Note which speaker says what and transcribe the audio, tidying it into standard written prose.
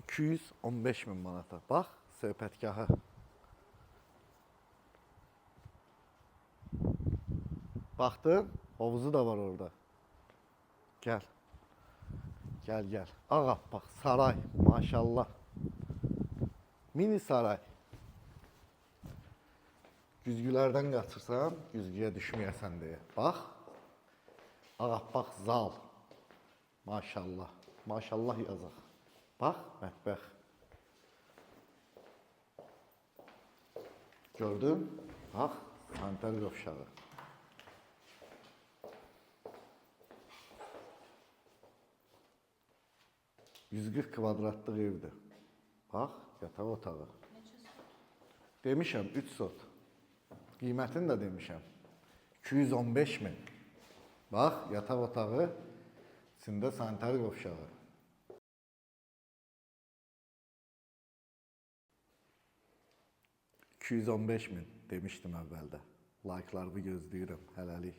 Speaker 1: 215 min manata. Bax, söhbətgahı. Baxdın, havuzu da var orada. Gel. Gel gel. Ağappaq saray, maşallah. Mini saray. Güzgülərdən qaçırsan, güzgüyə düşməyəsən deyə. Bax. Ağappaq zal. Maşallah. Maşallah yazaq. Bax, mətbəx. Gördün? Bax, sanitar qovşağı. %40 kvadratlıq evdir. Bax, yataq otağı. Demişəm, 3 sot. Qiymətini də demişəm. 215 min. Bax, yataq otağı, içində sanitar qovşağı. $215 min demişdim əvvəldə. Like'larımı gözləyirəm, hələlik.